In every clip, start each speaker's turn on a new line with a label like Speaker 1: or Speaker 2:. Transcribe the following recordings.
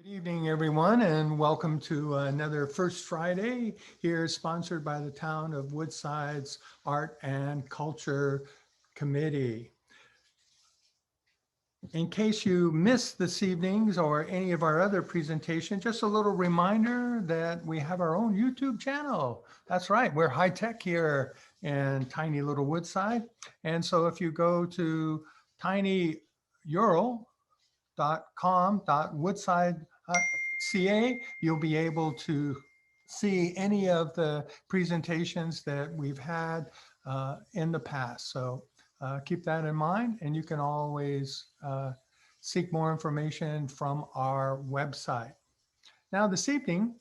Speaker 1: Good evening, everyone, and welcome to another First Friday here, sponsored by the town of Woodside's Art and Culture Committee. In case you missed this evening's or any of our other presentations, just a little reminder that we have our own YouTube channel. That's right, we're high tech here in tiny little Woodside. And so if you go to tinyurl.com.woodside.ca, you'll be able to see any of the presentations that we've had in the past. So keep that in mind, and you can always seek more information from our website. Now, this evening,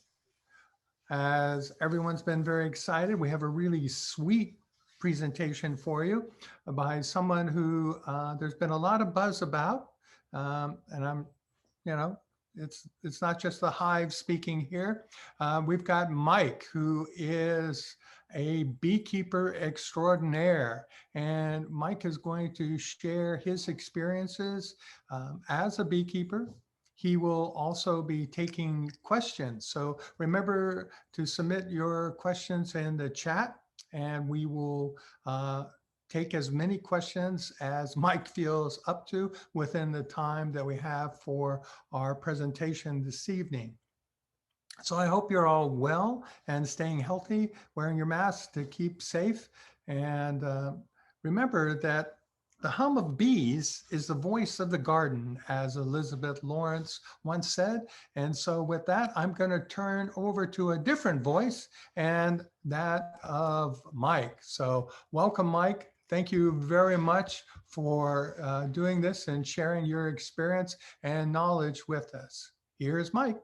Speaker 1: as everyone's been very excited, we have a really sweet presentation for you by someone who there's been a lot of buzz about, and I'm, you know, it's not just the Hive speaking here. We've got Mike, who is a beekeeper extraordinaire, and Mike is going to share his experiences as a beekeeper. He will also be taking questions. So remember to submit your questions in the chat, and we will take as many questions as Mike feels up to within the time that we have for our presentation this evening. So I hope you're all well and staying healthy, wearing your mask to keep safe. And remember that the hum of bees is the voice of the garden, as Elizabeth Lawrence once said. And so with that, I'm going to turn over to a different voice, and that of Mike. So welcome, Mike. Thank you very much for doing this and sharing your experience and knowledge with us. Here's Mike.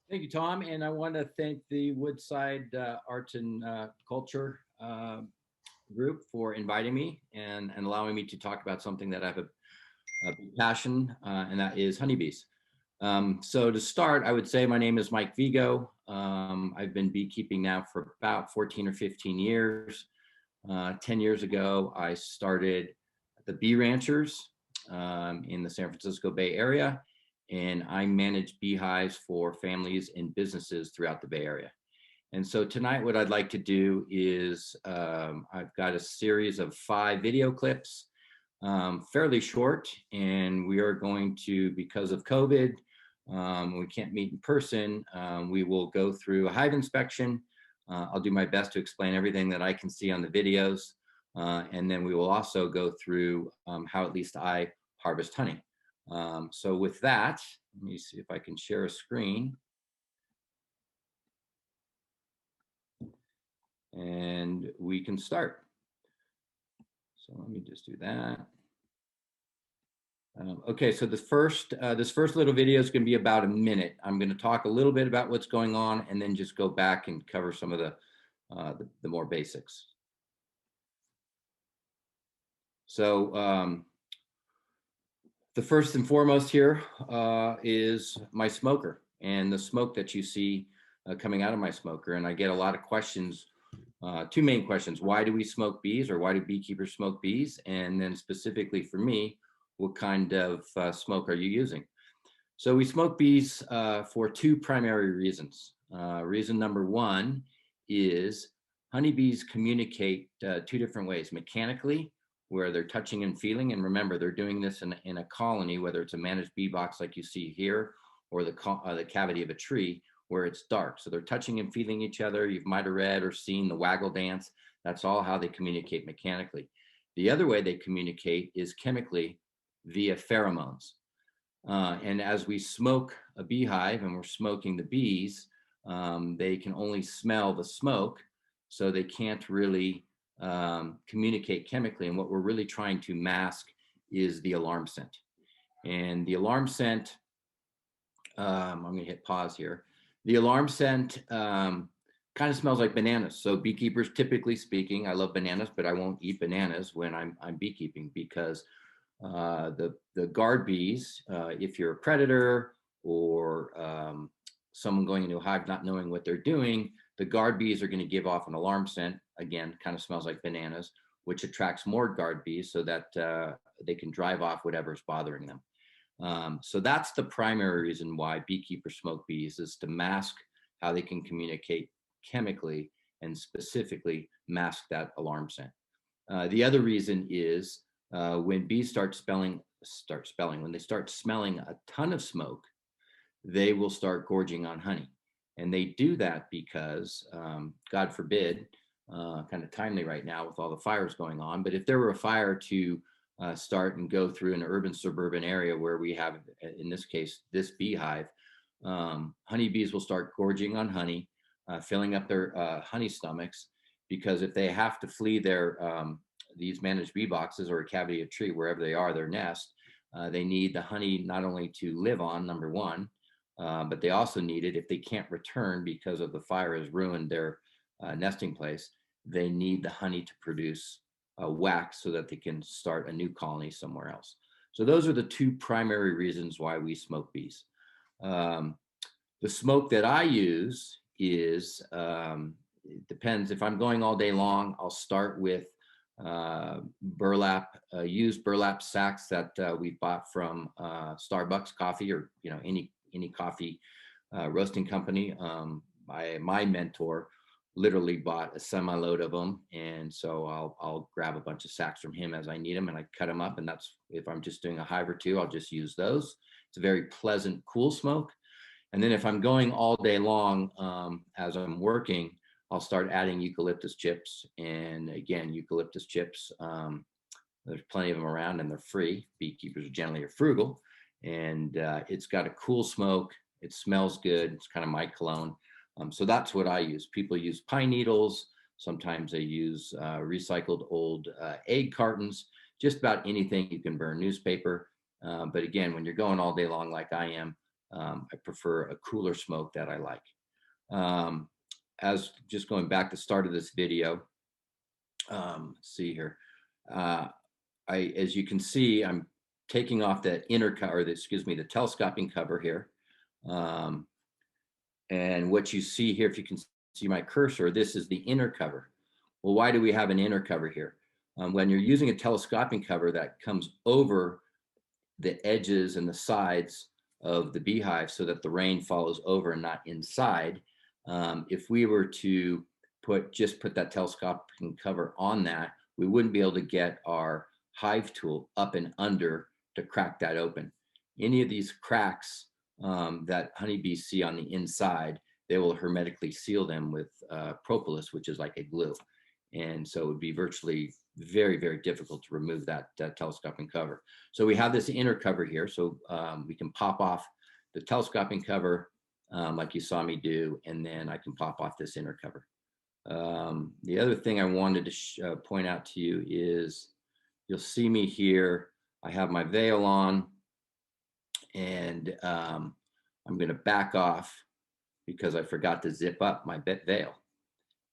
Speaker 2: Thank you, Tom. And I want to thank the Woodside Arts and Culture group for inviting me and allowing me to talk about something that I have a big passion, and that is honeybees. So to start, I would say my name is Mike Vigo. I've been beekeeping now for about 14 or 15 years. 10 years ago, I started at the Bee Ranchers in the San Francisco Bay Area, and I manage beehives for families and businesses throughout the Bay Area. And so tonight, what I'd like to do is I've got a series of 5 video clips, fairly short, and we are going to, because of COVID, we can't meet in person, we will go through a hive inspection. I'll do my best to explain everything that I can see on the videos, and then we will also go through how at least I harvest honey. So with that, let me see if I can share a screen. And we can start. So let me just do that. Okay, so this first little video is going to be about a minute. I'm going to talk a little bit about what's going on and then just go back and cover some of the more basics. So the first and foremost here is my smoker and the smoke that you see coming out of my smoker. And I get a lot of questions, 2 main questions. Why do we smoke bees, or why do beekeepers smoke bees? And then specifically for me, what kind of smoke are you using? So we smoke bees for 2 primary reasons. Reason number 1 is honeybees communicate 2 different ways: mechanically, where they're touching and feeling. And remember, they're doing this in a colony, whether it's a managed bee box like you see here, or the cavity of a tree where it's dark. So they're touching and feeling each other. You might have read or seen the waggle dance. That's all how they communicate mechanically. The other way they communicate is chemically via pheromones. And as we smoke a beehive and we're smoking the bees, they can only smell the smoke, so they can't really communicate chemically. And what we're really trying to mask is the alarm scent. And the alarm scent, I'm going to hit pause here. The alarm scent kind of smells like bananas. So beekeepers, typically speaking, I love bananas, but I won't eat bananas when I'm beekeeping, because the guard bees, if you're a predator or someone going into a hive not knowing what they're doing, the guard bees are going to give off an alarm scent. Again, kind of smells like bananas, which attracts more guard bees so that they can drive off whatever's bothering them. So that's the primary reason why beekeepers smoke bees, is to mask how they can communicate chemically and specifically mask that alarm scent. The other reason is when bees when they start smelling a ton of smoke, they will start gorging on honey. And they do that because, God forbid, kind of timely right now with all the fires going on, but if there were a fire to start and go through an urban suburban area where we have, in this case, this beehive, honeybees will start gorging on honey, filling up their honey stomachs, because if they have to flee their these managed bee boxes or a cavity of tree, wherever they are, their nest, they need the honey not only to live on, number one, but they also need it if they can't return because of the fire has ruined their nesting place. They need the honey to produce wax so that they can start a new colony somewhere else. So those are the two primary reasons why we smoke bees. The smoke that I use is, it depends. If I'm going all day long, I'll start with burlap, used burlap sacks that we bought from Starbucks coffee, or any coffee roasting company. My mentor literally bought a semi-load of them, and so I'll grab a bunch of sacks from him as I need them, and I cut them up. And that's, if I'm just doing a hive or two, I'll just use those. It's a very pleasant, cool smoke. And then if I'm going all day long, as I'm working, I'll start adding eucalyptus chips. And again, eucalyptus chips, there's plenty of them around and they're free. Beekeepers generally are frugal, and it's got a cool smoke. It smells good. It's kind of my cologne. So that's what I use. People use pine needles. Sometimes they use recycled old egg cartons, just about anything you can burn, newspaper. But again, when you're going all day long like I am, I prefer a cooler smoke that I like. As just going back to the start of this video, let's see here. As you can see, I'm taking off the inner cover, the telescoping cover here. And what you see here, if you can see my cursor, this is the inner cover. Well, why do we have an inner cover here? When you're using a telescoping cover that comes over the edges and the sides of the beehive so that the rain follows over and not inside, if we were to put that telescoping cover on that, we wouldn't be able to get our hive tool up and under to crack that open. Any of these cracks that honeybees see on the inside, they will hermetically seal them with propolis, which is like a glue. And so it would be virtually very, very difficult to remove that telescoping cover. So we have this inner cover here. So we can pop off the telescoping cover like you saw me do, and then I can pop off this inner cover. The other thing I wanted to point out to you is, you'll see me here. I have my veil on, and I'm going to back off because I forgot to zip up my veil.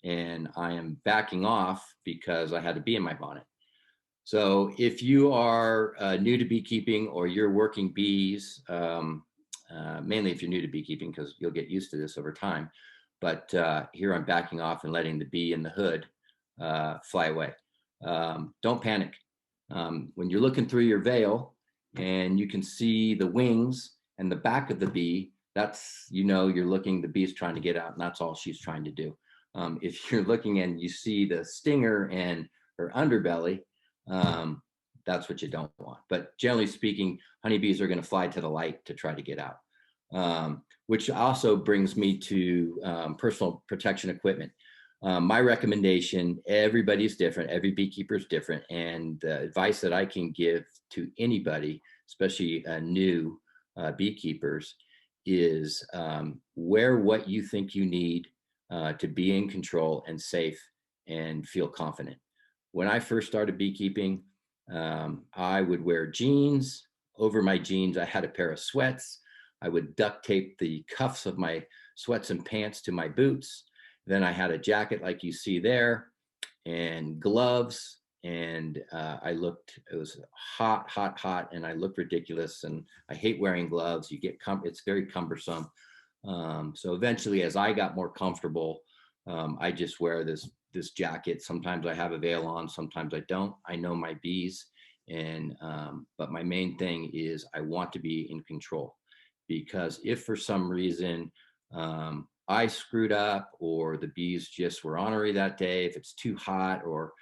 Speaker 2: And I am backing off because I had a bee in my bonnet. So if you are new to beekeeping, or you're working bees, mainly if you're new to beekeeping, because you'll get used to this over time. But here I'm backing off and letting the bee in the hood fly away. Don't panic. When you're looking through your veil and you can see the wings and the back of the bee, that's, you're looking, the bee's trying to get out, and that's all she's trying to do. If you're looking and you see the stinger and her underbelly, that's what you don't want. But generally speaking, honeybees are going to fly to the light to try to get out, which also brings me to personal protection equipment. My recommendation, everybody's different, every beekeeper is different, and the advice that I can give to anybody, especially new beekeepers, is wear what you think you need to be in control and safe and feel confident. When I first started beekeeping, I would wear jeans. Over my jeans, I had a pair of sweats. I would duct tape the cuffs of my sweats and pants to my boots. Then I had a jacket like you see there, and gloves. And it was hot, hot, hot, and I looked ridiculous. And I hate wearing gloves. It's very cumbersome. So eventually, as I got more comfortable, I just wear this jacket. Sometimes I have a veil on, sometimes I don't. I know my bees, And but my main thing is I want to be in control, because if for some reason I screwed up, or the bees just were ornery that day, if it's too hot, or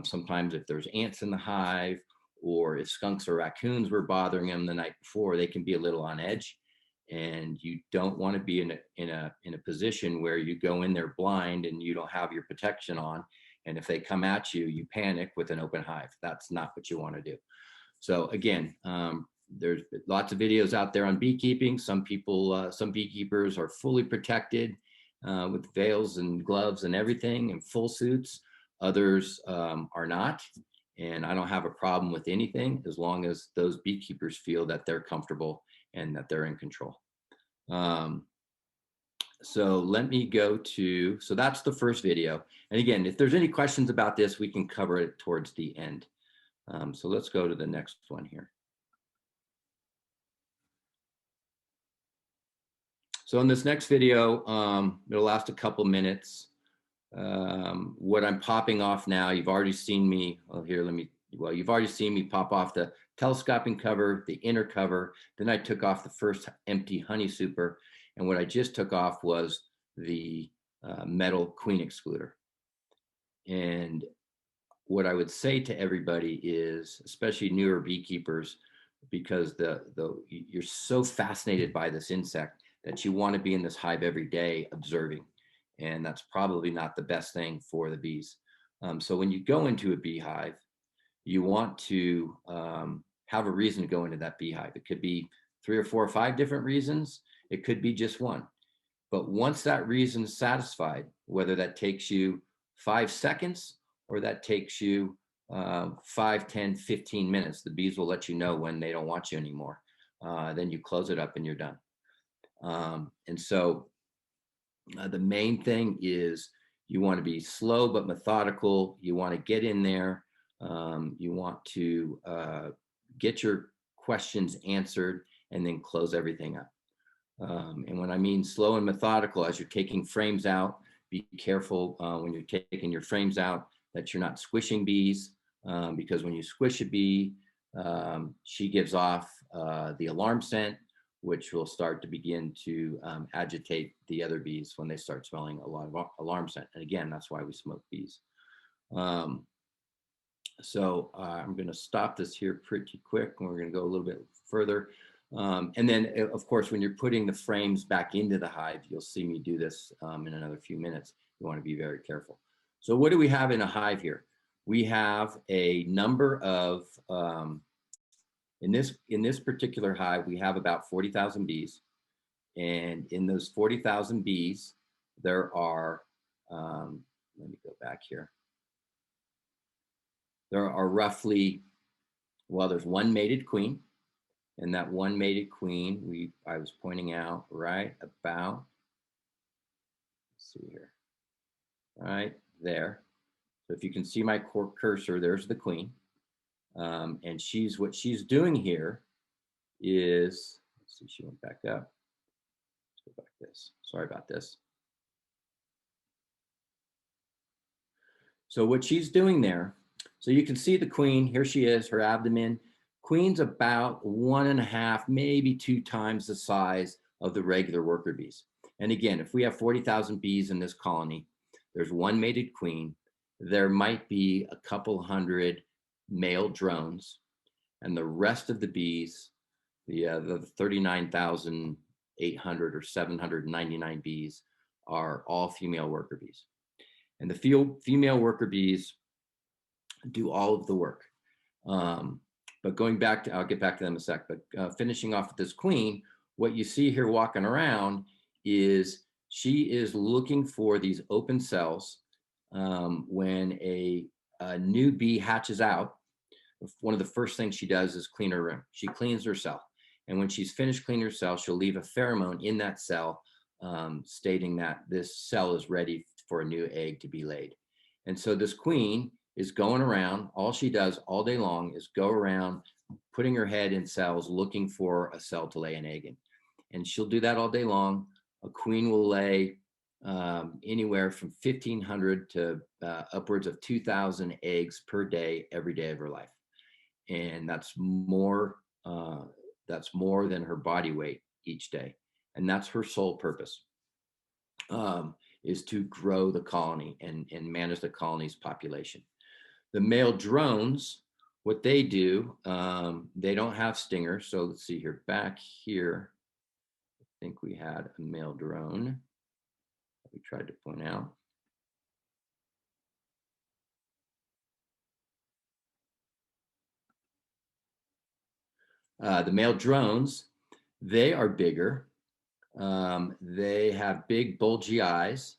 Speaker 2: sometimes if there's ants in the hive, or if skunks or raccoons were bothering them the night before, they can be a little on edge. And you don't want to be in a position where you go in there blind and you don't have your protection on. And if they come at you, you panic with an open hive. That's not what you want to do. So again, there's lots of videos out there on beekeeping. Some people, some beekeepers are fully protected with veils and gloves and everything and full suits. Others are not. And I don't have a problem with anything as long as those beekeepers feel that they're comfortable and that they're in control. So let me go to, so that's the first video. And again, if there's any questions about this, we can cover it towards the end. So let's go to the next one here. So in this next video, it'll last a couple minutes. What I'm popping off now, you've already seen me, you've already seen me pop off the telescoping cover, the inner cover. Then I took off the first empty honey super. And what I just took off was the metal queen excluder. And what I would say to everybody is, especially newer beekeepers, because you're so fascinated by this insect that you want to be in this hive every day observing. And that's probably not the best thing for the bees. So when you go into a beehive, you want to have a reason to go into that beehive. It could be 3 or 4 or 5 different reasons. It could be just one. But once that reason is satisfied, whether that takes you 5 seconds or that takes you 5, 10, 15 minutes, the bees will let you know when they don't want you anymore. Then you close it up and you're done. And so the main thing is you want to be slow but methodical. You want to get in there. You want to get your questions answered and then close everything up. And when I mean slow and methodical, as you're taking frames out, be careful when you're taking your frames out that you're not squishing bees, because when you squish a bee, she gives off the alarm scent, which will start to begin to agitate the other bees when they start smelling a lot of alarm scent. And again, that's why we smoke bees. So I'm going to stop this here pretty quick, and we're going to go a little bit further. And then, of course, when you're putting the frames back into the hive, you'll see me do this in another few minutes. You want to be very careful. So what do we have in a hive here? We have a number of, in this particular hive, we have about 40,000 bees. And in those 40,000 bees, there are, let me go back here. There are roughly, well, there's one mated queen. And that one mated queen, I was pointing out right about, let's see here, right there. So if you can see my cursor, there's the queen. And what she's doing here is, let's see, she went back up. Let's go back this. Sorry about this. So what she's doing there, so you can see the queen, here she is, her abdomen. Queen's about 1.5, maybe 2 times the size of the regular worker bees. And again, if we have 40,000 bees in this colony, there's one mated queen. There might be a couple hundred male drones, and the rest of the bees, the 39,800 or 799 bees, are all female worker bees. And the female worker bees do all of the work. But going back to, I'll get back to them in a sec, but finishing off with this queen, what you see here walking around is she is looking for these open cells. When a new bee hatches out, one of the first things she does is clean her room. She cleans her cell. And when she's finished cleaning her cell, she'll leave a pheromone in that cell stating that this cell is ready for a new egg to be laid. And so this queen is going around. All she does all day long is go around putting her head in cells looking for a cell to lay an egg in. And she'll do that all day long. A queen will lay anywhere from 1,500 to upwards of 2,000 eggs per day, every day of her life. and that's more than her body weight each day, and that's her sole purpose, is to grow the colony and manage the colony's population. The male drones, what they do, they don't have stingers. So let's see here, back here, I think we had a male drone that we tried to point out. The male drones, they are bigger. They have big bulgy eyes,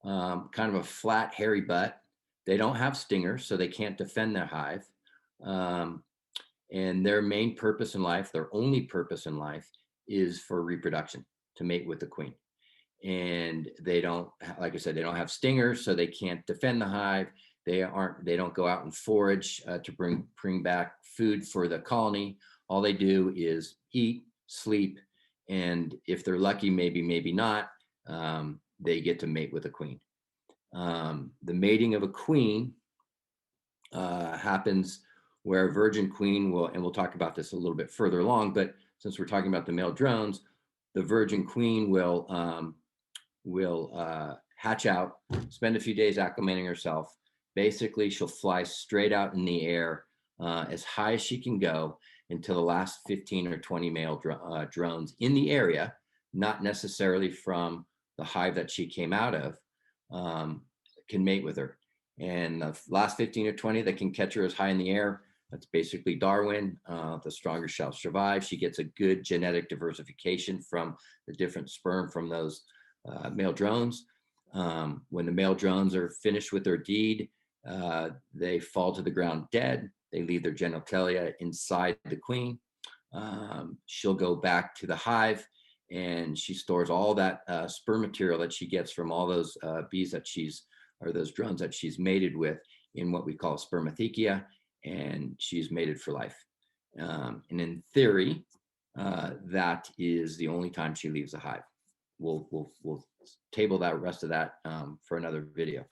Speaker 2: kind of a flat, hairy butt. They don't have stingers, so they can't defend their hive. And their main purpose in life, their only purpose in life, is for reproduction, to mate with the queen. And they don't, like I said, they don't have stingers, so they can't defend the hive. They don't go out and forage to bring back food for the colony. All they do is eat, sleep, and if they're lucky, maybe not, they get to mate with a queen. The mating of a queen happens where a virgin queen will, and we'll talk about this a little bit further along, but since we're talking about the male drones, the virgin queen will hatch out, spend a few days acclimating herself. Basically, she'll fly straight out in the air as high as she can go until the last 15 or 20 male drones in the area, not necessarily from the hive that she came out of, can mate with her. And the last 15 or 20 that can catch her as high in the air, that's basically Darwin. The stronger shall survive. She gets a good genetic diversification from the different sperm from those male drones. When the male drones are finished with their deed, they fall to the ground dead. They leave their genitalia inside the queen. She'll go back to the hive, and she stores all that sperm material that she gets from all those bees that those drones that she's mated with in what we call spermatheca, and she's mated for life. And in theory, that is the only time she leaves the hive. We'll table that rest of that for another video.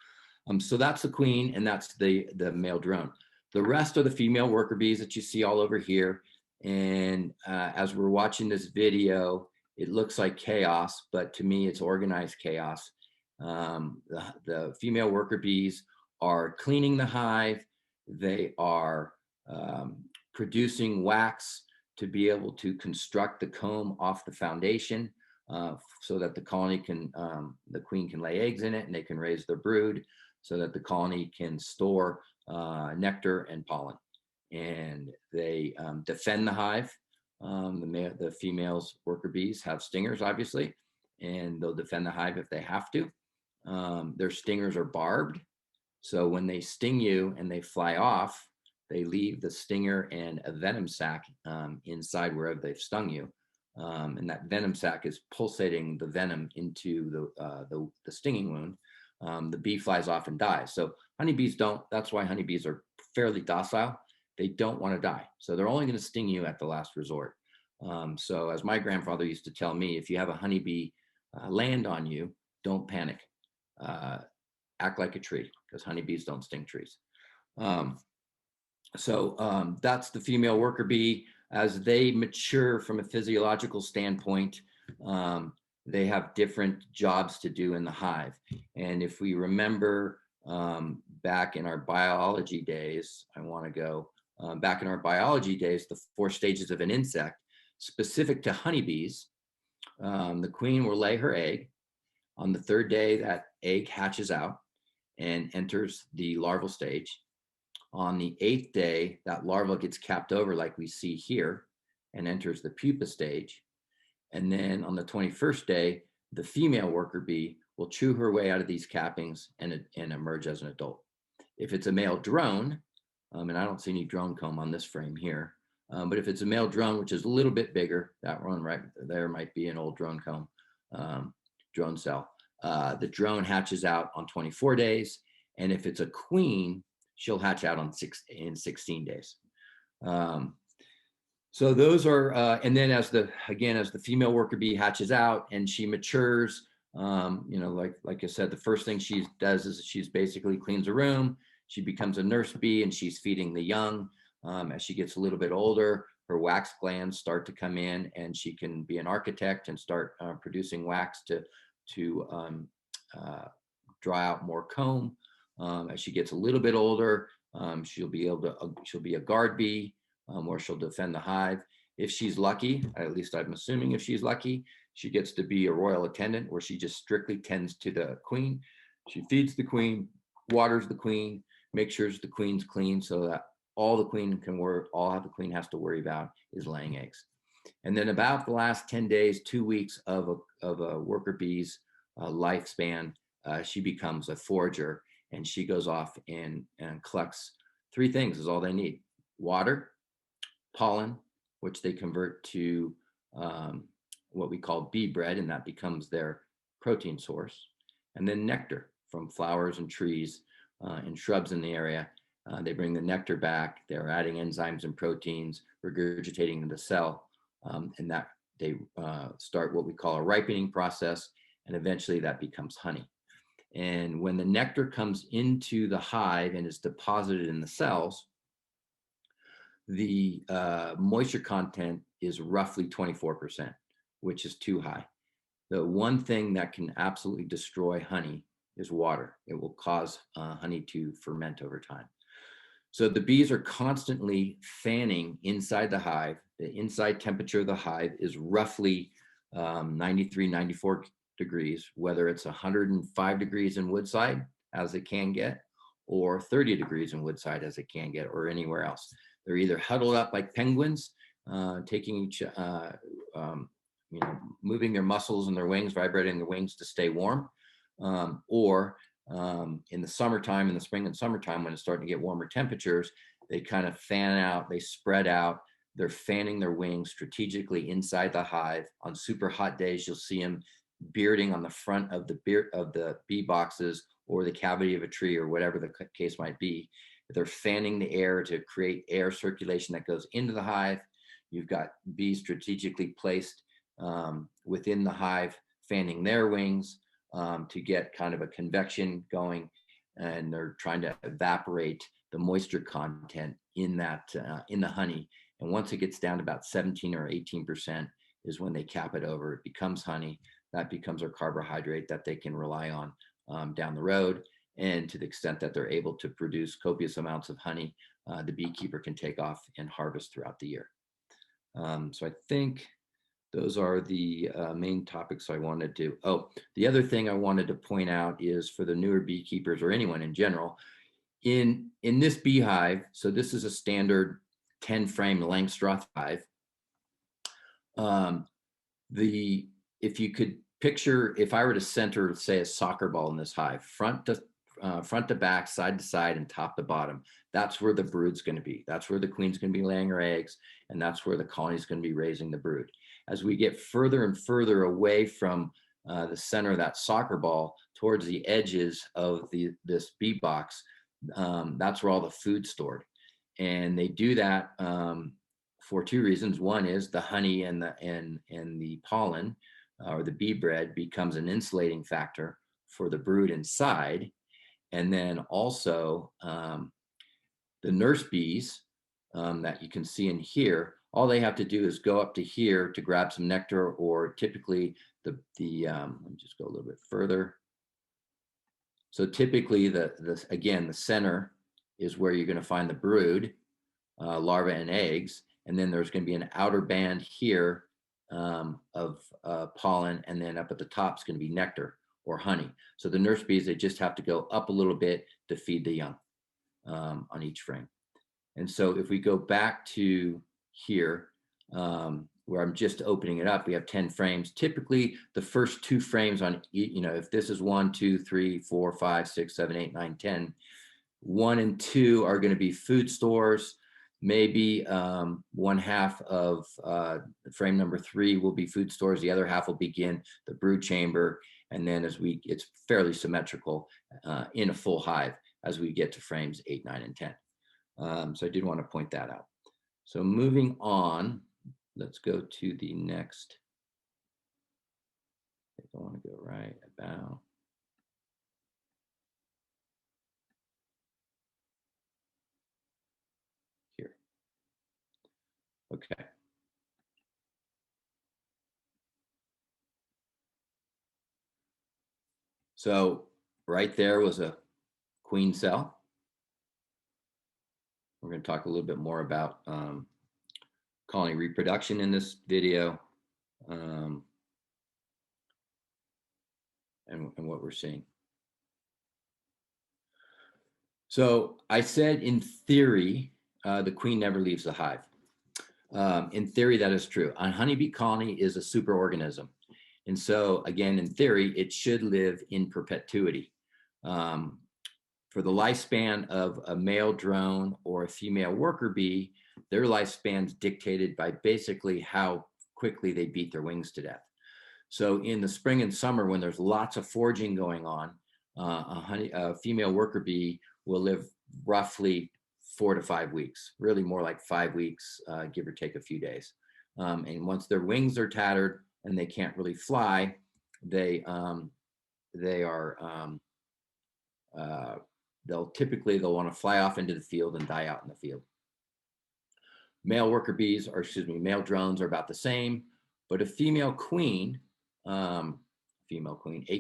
Speaker 2: So that's the queen, and that's the male drone. The rest are the female worker bees that you see all over here. And as we're watching this video, it looks like chaos, but to me, it's organized chaos. The female worker bees are cleaning the hive. They are producing wax to be able to construct the comb off the foundation so that the colony can, the queen can lay eggs in it and they can raise their brood so that the colony can store nectar and pollen. And they defend the hive. The females worker bees have stingers, obviously, and they'll defend the hive if they have to. Their stingers are barbed. So when they sting you and they fly off, they leave the stinger and a venom sac inside wherever they've stung you. And that venom sac is pulsating the venom into the stinging wound. The bee flies off and dies. So honeybees don't, that's why honeybees are fairly docile. They don't want to die. So they're only going to sting you at the last resort. So as my grandfather used to tell me, if you have a honeybee land on you, don't panic. Act like a tree, because honeybees don't sting trees. So that's the female worker bee. As they mature from a physiological standpoint, they have different jobs to do in the hive. And if we remember back in our biology days, I want to go back in our biology days, the 4 stages of an insect, specific to honeybees, the queen will lay her egg. On the 3rd day, that egg hatches out and enters the larval stage. On the 8th day, that larva gets capped over like we see here and enters the pupa stage. And then on the 21st day, the female worker bee will chew her way out of these cappings and emerge as an adult. If it's a male drone, and I don't see any drone comb on this frame here, but if it's a male drone, which is a little bit bigger, that one right there might be an old drone comb, drone cell. The drone hatches out on 24 days. And if it's a queen, she'll hatch out in 16 days. So those are, and then as the female worker bee hatches out and she matures, like I said, the first thing she does is she's basically cleans a room. She becomes a nurse bee and she's feeding the young. As she gets a little bit older, her wax glands start to come in, and she can be an architect and start producing wax to dry out more comb. As she gets a little bit older, she'll be a guard bee, or she'll defend the hive. If she's lucky, at least I'm assuming if she's lucky, she gets to be a royal attendant, where she just strictly tends to the queen. She feeds the queen, waters the queen, makes sure the queen's clean, so that all the queen has to worry about is laying eggs. And then about the last 10 days, 2 weeks of a worker bee's lifespan, she becomes a forager, and she goes off and collects 3 things is all they need: water, pollen, which they convert to what we call bee bread, and that becomes their protein source, and then nectar from flowers and trees and shrubs in the area. They bring the nectar back, they're adding enzymes and proteins, regurgitating the cell, and that they start what we call a ripening process, and eventually that becomes honey. And when the nectar comes into the hive and is deposited in the cells, the moisture content is roughly 24%, which is too high. The one thing that can absolutely destroy honey is water. It will cause honey to ferment over time. So the bees are constantly fanning inside the hive. The inside temperature of the hive is roughly 93, 94 degrees, whether it's 105 degrees in Woodside, as it can get, or 30 degrees in Woodside, as it can get, or anywhere else. They're either huddled up like penguins, taking moving their muscles and their wings, vibrating their wings to stay warm, or in the summertime, in the spring and summertime, when it's starting to get warmer temperatures, they kind of fan out, they spread out, they're fanning their wings strategically inside the hive. On super hot days, you'll see them bearding on the front of the bee boxes or the cavity of a tree, or whatever the case might be. They're fanning the air to create air circulation that goes into the hive. You've got bees strategically placed within the hive, fanning their wings to get kind of a convection going, and they're trying to evaporate the moisture content in that in the honey. And once it gets down to about 17 or 18% is when they cap it over. It becomes honey. That becomes our carbohydrate that they can rely on down the road. And to the extent that they're able to produce copious amounts of honey, the beekeeper can take off and harvest throughout the year. So I think those are the main topics I wanted to. Oh, the other thing I wanted to point out is for the newer beekeepers, or anyone in general, in this beehive, so this is a standard 10 frame Langstroth hive. If you could picture, if I were to center, say, a soccer ball in this hive, front to back, side to side, and top to bottom, that's where the brood's going to be. That's where the queen's going to be laying her eggs, and that's where the colony's going to be raising the brood. As we get further and further away from the center of that soccer ball towards the edges of this bee box, that's where all the food's stored. And they do that for 2 reasons. One is the honey and the pollen, or the bee bread, becomes an insulating factor for the brood inside. And then also the nurse bees that you can see in here, all they have to do is go up to here to grab some nectar, or typically let me just go a little bit further. So typically again, the center is where you're going to find the brood, larvae and eggs. And then there's going to be an outer band here of pollen. And then up at the top is going to be nectar or honey. So the nurse bees, they just have to go up a little bit to feed the young on each frame. And so if we go back to here, where I'm just opening it up, we have 10 frames. Typically, the first 2 frames on, if this is 1, 2, 3, 4, 5, 6, 7, 8, 9, 10, 1 and 2 are going to be food stores. Maybe 1/2 of frame number 3 will be food stores. The other half will begin the brood chamber. And then it's fairly symmetrical in a full hive as we get to frames 8, 9, and 10. So I did want to point that out. So moving on, let's go to the next. I think I want to go right about here. Okay. So right there was a queen cell. We're going to talk a little bit more about colony reproduction in this video, and what we're seeing. So I said in theory, the queen never leaves the hive. In theory, that is true. A honeybee colony is a superorganism. And so again, in theory, it should live in perpetuity. For the lifespan of a male drone or a female worker bee, their lifespan's dictated by basically how quickly they beat their wings to death. So in the spring and summer, when there's lots of foraging going on, a female worker bee will live roughly 4 to 5 weeks, really more like 5 weeks, give or take a few days. And once their wings are tattered and they can't really fly, they'll want to fly off into the field and die out in the field. Male worker bees, or excuse me, male drones are about the same, but a female queen, a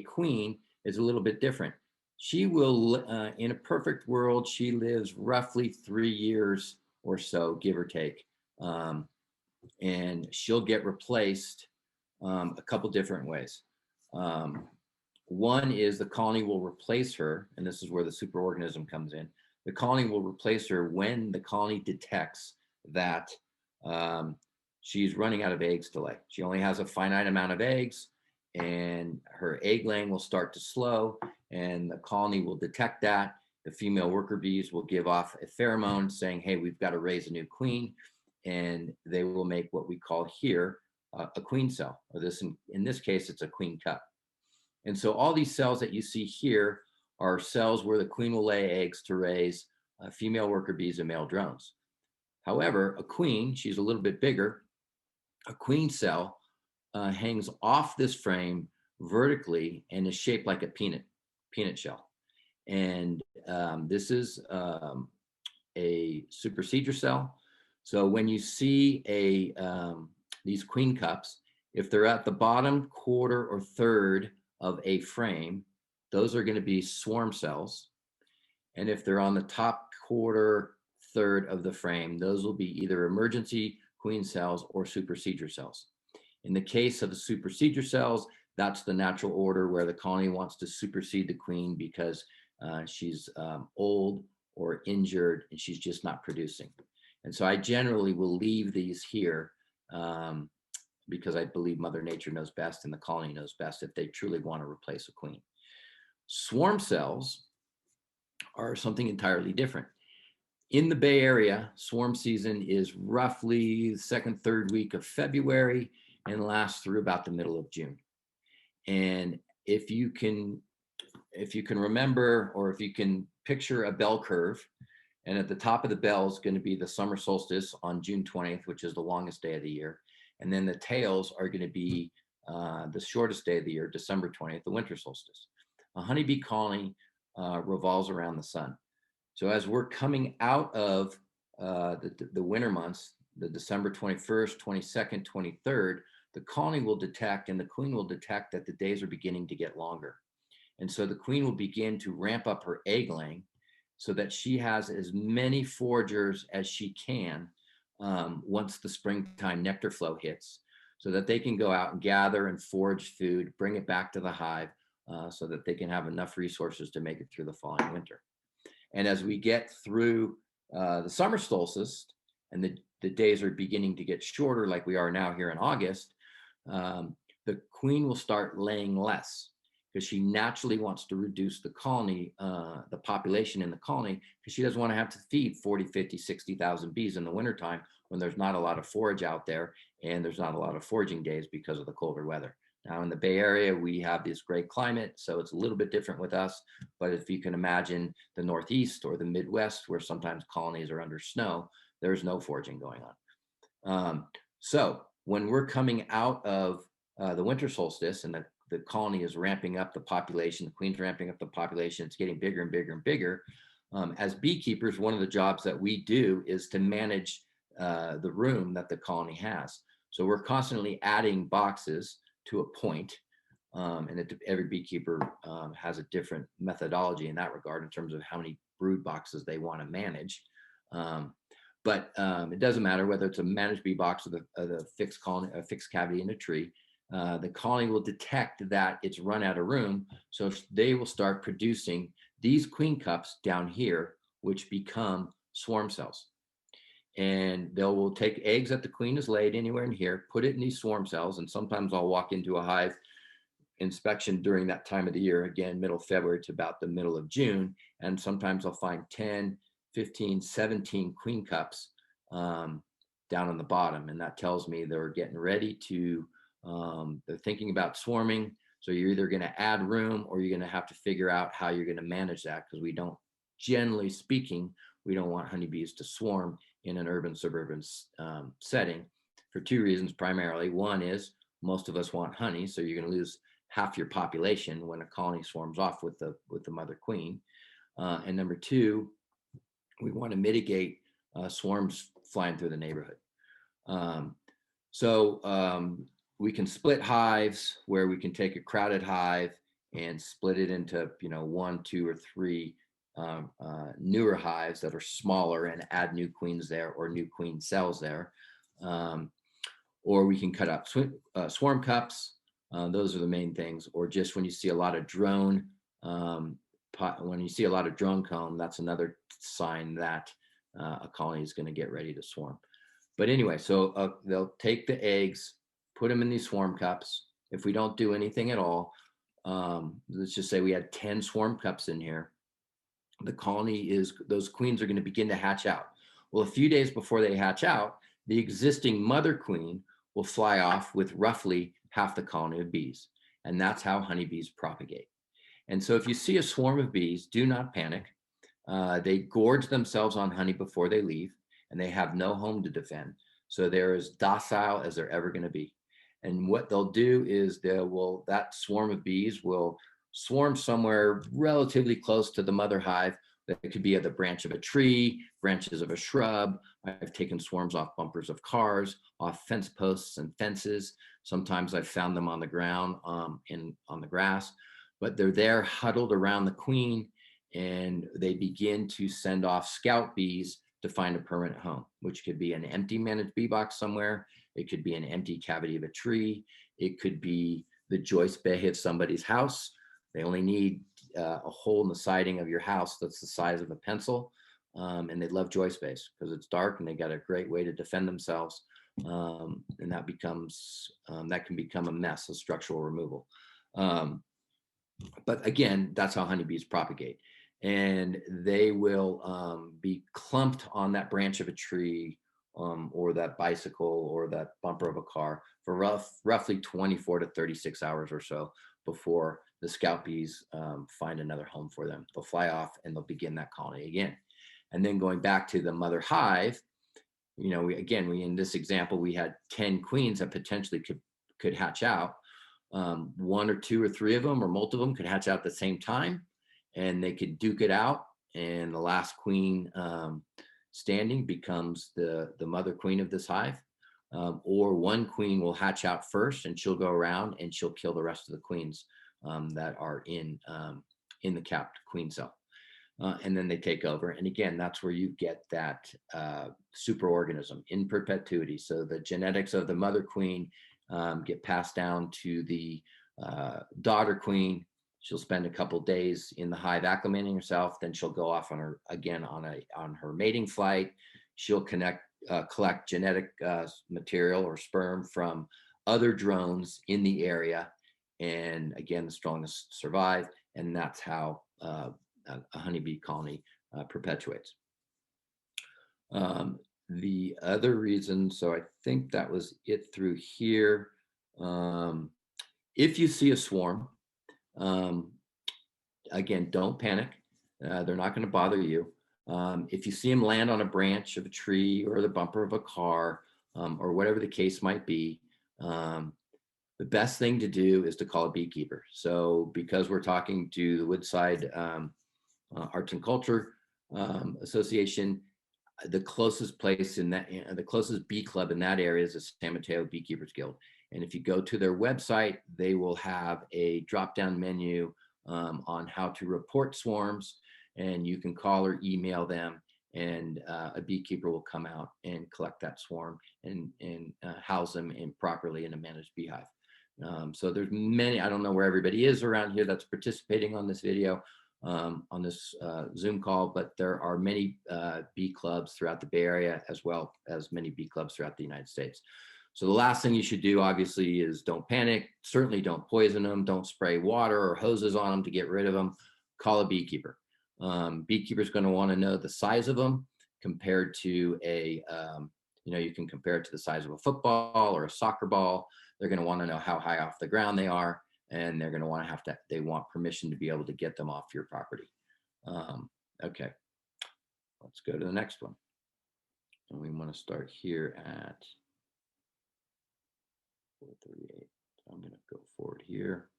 Speaker 2: queen is a little bit different. She will, in a perfect world, she lives roughly 3 years or so, give or take. And she'll get replaced a couple different ways. One is the colony will replace her, and this is where the superorganism comes in. The colony will replace her when the colony detects that she's running out of eggs to lay. She only has a finite amount of eggs, and her egg laying will start to slow, and the colony will detect that. The female worker bees will give off a pheromone saying, hey, we've got to raise a new queen, and they will make what we call here a queen cell, or in this case, it's a queen cup. And so all these cells that you see here are cells where the queen will lay eggs to raise female worker bees and male drones. However, a queen, she's a little bit bigger, a queen cell hangs off this frame vertically and is shaped like a peanut shell. And this is a supersedure cell. So when you see these queen cups, if they're at the bottom quarter or third of a frame, those are going to be swarm cells. And if they're on the top quarter third of the frame, those will be either emergency queen cells or supersedure cells. In the case of the supersedure cells, that's the natural order where the colony wants to supersede the queen because she's old or injured and she's just not producing. And so I generally will leave these here because I believe Mother Nature knows best and the colony knows best if they truly want to replace a queen. Swarm cells are something entirely different. In the Bay Area, swarm season is roughly the second, third week of February and lasts through about the middle of June. And if you can remember, or if you can picture a bell curve, and at the top of the bell is going to be the summer solstice on June 20th, which is the longest day of the year. And then the tails are going to be the shortest day of the year, December 20th, the winter solstice. A honeybee colony revolves around the sun. So as we're coming out of the winter months, the December 21st, 22nd, 23rd, the colony will detect and the queen will detect that the days are beginning to get longer. And so the queen will begin to ramp up her egg laying so that she has as many foragers as she can once the springtime nectar flow hits, so that they can go out and gather and forage food, bring it back to the hive so that they can have enough resources to make it through the fall and winter. And as we get through the summer solstice and the days are beginning to get shorter like we are now here in August, the queen will start laying less because she naturally wants to reduce the colony, the population in the colony, because she doesn't want to have to feed 40, 50, 60,000 bees in the wintertime when there's not a lot of forage out there and there's not a lot of foraging days because of the colder weather. Now in the Bay Area, we have this great climate, so it's a little bit different with us. But if you can imagine the Northeast or the Midwest, where sometimes colonies are under snow, there's no foraging going on. So when we're coming out of the winter solstice and the colony is ramping up the population, the queen's ramping up the population, it's getting bigger and bigger and bigger. As beekeepers, one of the jobs that we do is to manage the room that the colony has. So we're constantly adding boxes to a point, and every beekeeper has a different methodology in that regard in terms of how many brood boxes they want to manage. But it doesn't matter whether it's a managed bee box or the fixed colony, a fixed cavity in a tree. The colony will detect that it's run out of room, so they will start producing these queen cups down here, which become swarm cells. And they will take eggs that the queen has laid anywhere in here, put it in these swarm cells. And sometimes I'll walk into a hive inspection during that time of the year, again, middle of February to about the middle of June. And sometimes I'll find 10, 15, 17 queen cups down on the bottom. And that tells me they're getting ready to, they're thinking about swarming. So you're either going to add room or you're going to have to figure out how you're going to manage that, because we don't, generally speaking, we don't want honeybees to swarm in an urban suburban setting for two reasons primarily. One is most of us want honey, so you're going to lose half your population when a colony swarms off with the mother queen. And number two, we want to mitigate swarms flying through the neighborhood. So we can split hives where we can take a crowded hive and split it into 1, 2, or 3 newer hives that are smaller and add new queens there or new queen cells there. Or we can cut up swarm cups. Those are the main things. Or just when you see a lot of drone, when you see a lot of drone comb, that's another sign that a colony is going to get ready to swarm. But anyway, so they'll take the eggs, put them in these swarm cups. If we don't do anything at all, let's just say we had 10 swarm cups in here. The colony those queens are going to begin to hatch out. Well, a few days before they hatch out, the existing mother queen will fly off with roughly half the colony of bees. And that's how honeybees propagate. And so if you see a swarm of bees, do not panic. They gorge themselves on honey before they leave, and they have no home to defend. So they're as docile as they're ever going to be. And what they'll do is that swarm of bees will swarm somewhere relatively close to the mother hive. That could be at the branch of a tree, branches of a shrub. I've taken swarms off bumpers of cars, off fence posts and fences. Sometimes I've found them on the ground, on the grass, but they're there huddled around the queen, and they begin to send off scout bees to find a permanent home, which could be an empty managed bee box somewhere. It could be an empty cavity of a tree. It could be the joist bay of somebody's house. They only need a hole in the siding of your house that's the size of a pencil, and they love joist bays because it's dark and they got a great way to defend themselves. And that can become a mess of structural removal. But again, that's how honeybees propagate. And they will be clumped on that branch of a tree or that bicycle or that bumper of a car for roughly 24 to 36 hours or so before the scout bees find another home for them. They'll fly off and they'll begin that colony again. And then going back to the mother hive, in this example, we had 10 queens that potentially could hatch out. 1 or 2 or 3 of them or multiple of them could hatch out at the same time, and they could duke it out, and the last queen standing becomes the mother queen of this hive. Or one queen will hatch out first, and she'll go around and she'll kill the rest of the queens that are in the capped queen cell. And then they take over. And again, that's where you get that superorganism in perpetuity. So the genetics of the mother queen get passed down to the daughter queen. She'll spend a couple days in the hive acclimating herself. Then she'll go off on her mating flight. She'll collect genetic material or sperm from other drones in the area. And again, the strongest survive. And that's how a honeybee colony perpetuates. The other reason, so I think that was it through here. If you see a swarm, again, don't panic. They're not going to bother you. If you see them land on a branch of a tree or the bumper of a car, or whatever the case might be, the best thing to do is to call a beekeeper. So because we're talking to the Woodside Arts and Culture Association, the closest place in that, the closest bee club in that area is the San Mateo Beekeepers Guild. And if you go to their website, they will have a drop-down menu on how to report swarms, and you can call or email them, and a beekeeper will come out and collect that swarm and house them properly in a managed beehive. So there's many, I don't know where everybody is around here that's participating on this video, on this Zoom call, but there are many bee clubs throughout the Bay Area, as well as many bee clubs throughout the United States. So the last thing you should do, obviously, is don't panic. Certainly don't poison them. Don't spray water or hoses on them to get rid of them. Call a beekeeper. Beekeeper's going to want to know the size of them compared to a, you can compare it to the size of a football or a soccer ball. They're going to want to know how high off the ground they are, and they're going to want to they want permission to be able to get them off your property. Okay, let's go to the next one. And we want to start here at 438. So I'm going to go forward here.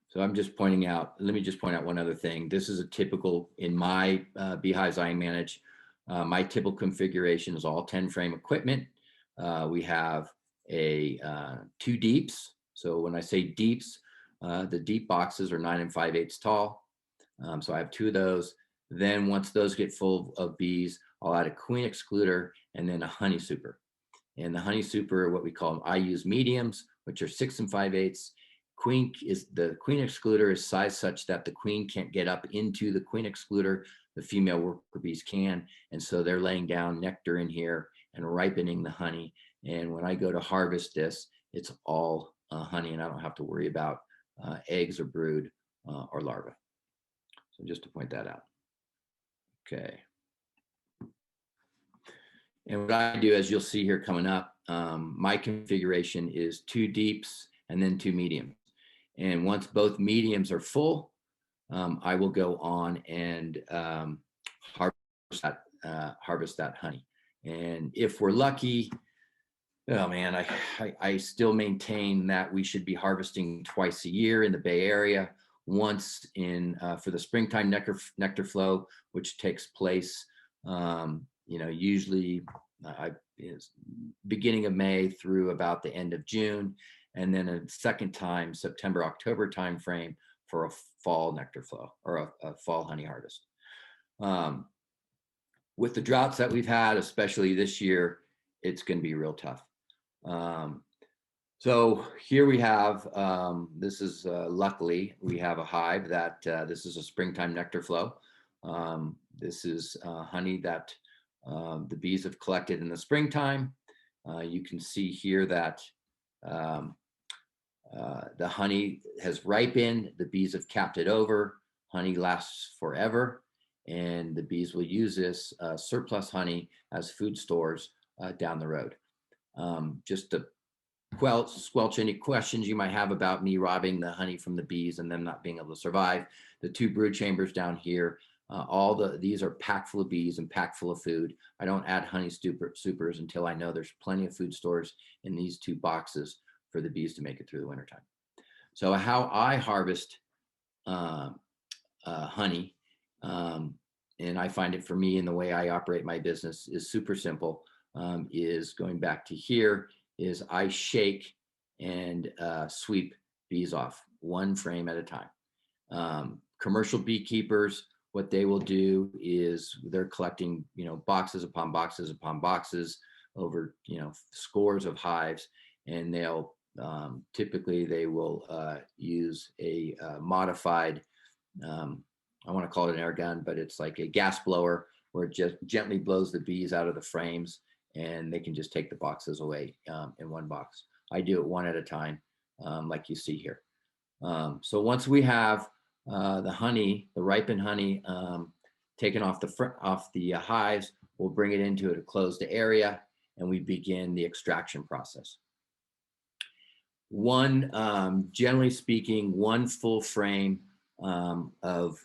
Speaker 2: So I'm just pointing out, let me just point out one other thing. This is a typical, in my beehives I manage, my typical configuration is all 10 frame equipment. We have a 2 deeps. So when I say deeps, the deep boxes are 9 5/8 tall. So I have 2 of those. Then once those get full of bees, I'll add a queen excluder and then a honey super. And the honey super, what we call them, I use mediums, which are 6 5/8. The queen excluder is sized such that the queen can't get up into the queen excluder. The female worker bees can, and so they're laying down nectar in here and ripening the honey. And when I go to harvest this, it's all honey, and I don't have to worry about eggs or brood or larvae. So just to point that out. Okay. And what I do, as you'll see here coming up, my configuration is 2 deeps and then 2 mediums. And once both mediums are full, I will go on and harvest that honey. And if we're lucky, oh man, I still maintain that we should be harvesting twice a year in the Bay Area. Once in for the springtime nectar flow, which takes place, usually beginning of May through about the end of June, and then a second time, September, October timeframe for a fall nectar flow or a fall honey harvest. With the droughts that we've had, especially this year, it's going to be real tough. So here we have, this is luckily, we have a hive that this is a springtime nectar flow. This is honey that the bees have collected in the springtime. You can see here that the honey has ripened, the bees have capped it over, honey lasts forever, and the bees will use this surplus honey as food stores down the road. Just to squelch any questions you might have about me robbing the honey from the bees and them not being able to survive, the 2 brood chambers down here, these are packed full of bees and packed full of food. I don't add honey supers until I know there's plenty of food stores in these 2 boxes for the bees to make it through the wintertime. So how I harvest honey, and I find it for me in the way I operate my business is super simple, is going back to here, is I shake and sweep bees off 1 frame at a time. Commercial beekeepers, what they will do is they're collecting, boxes upon boxes upon boxes over, scores of hives, and they'll typically they will use a modified, I want to call it an air gun, but it's like a gas blower where it just gently blows the bees out of the frames, and they can just take the boxes away in 1 box. I do it 1 at a time, like you see here. So once we have the honey, the ripened honey, taken off the hives, we'll bring it into a closed area, and we begin the extraction process. Generally speaking, 1 full frame of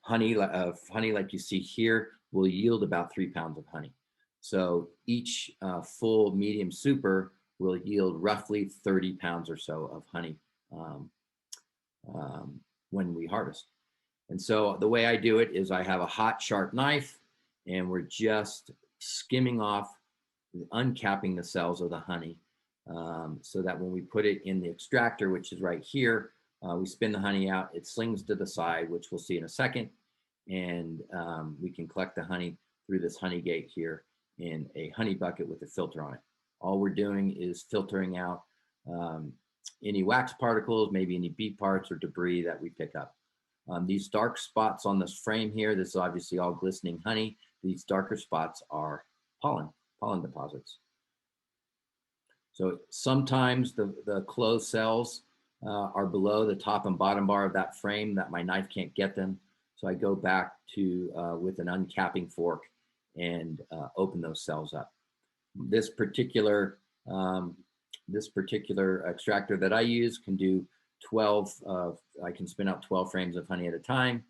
Speaker 2: honey like you see here will yield about 3 pounds of honey. So each full medium super will yield roughly 30 pounds or so of honey when we harvest. And so the way I do it is I have a hot, sharp knife, and we're just skimming off, uncapping the cells of the honey, so that when we put it in the extractor, which is right here, we spin the honey out, it slings to the side, which we'll see in a second, and we can collect the honey through this honey gate here in a honey bucket with a filter on it. All we're doing is filtering out any wax particles, maybe any bee parts or debris that we pick up. These dark spots on this frame here, this is obviously all glistening honey. These darker spots are pollen deposits. So sometimes the closed cells are below the top and bottom bar of that frame that my knife can't get them. So I go back to with an uncapping fork and open those cells up. This particular extractor that I use can do 12, I can spin out 12 frames of honey at a time.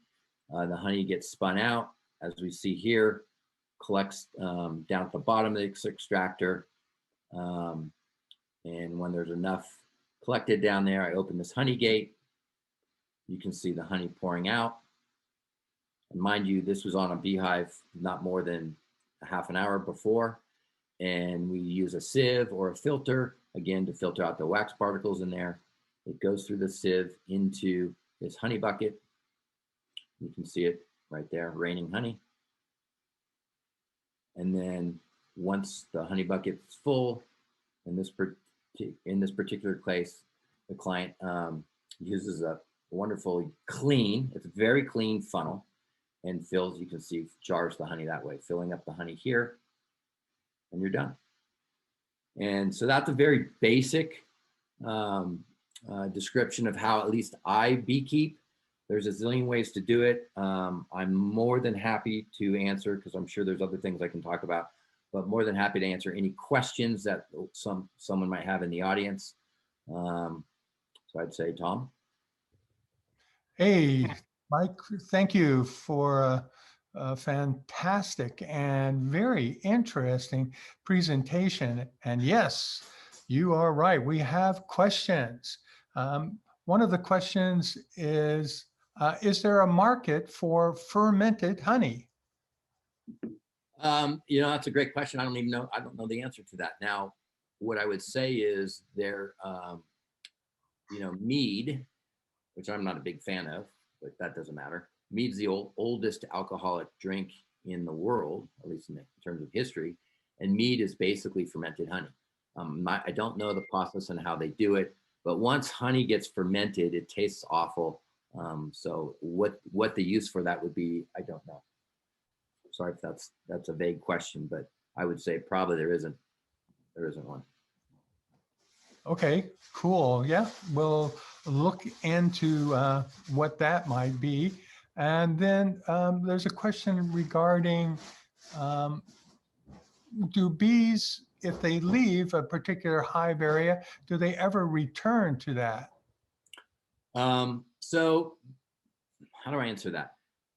Speaker 2: The honey gets spun out, as we see here, collects down at the bottom of the extractor. And when there's enough collected down there, I open this honey gate. You can see the honey pouring out. And mind you, this was on a beehive not more than a half an hour before. And we use a sieve or a filter, again, to filter out the wax particles in there. It goes through the sieve into this honey bucket. You can see it right there, raining honey. And then once the honey bucket is full, in this particular case, the client uses a wonderfully clean, it's a very clean funnel, and fills, you can see, jars the honey that way, filling up the honey here, and you're done. And so that's a very basic description of how at least I beekeep. There's a zillion ways to do it. I'm more than happy to answer, because I'm sure there's other things I can talk about, but more than happy to answer any questions that someone might have in the audience. So I'd say, Tom.
Speaker 1: Hey, Mike, thank you for a fantastic and very interesting presentation. And yes, you are right. We have questions. One of the questions is there a market for fermented honey?
Speaker 2: That's a great question. I don't know the answer to that. Now, what I would say is mead, which I'm not a big fan of, but that doesn't matter. Mead's the oldest alcoholic drink in the world, at least in terms of history. And mead is basically fermented honey. I don't know the process and how they do it, but once honey gets fermented, it tastes awful. So what the use for that would be, I don't know. Sorry if that's a vague question, but I would say probably there isn't one.
Speaker 1: Okay, cool. Yeah, we'll look into what that might be. And then there's a question regarding, do bees, if they leave a particular hive area, do they ever return to that?
Speaker 2: So how do I answer that?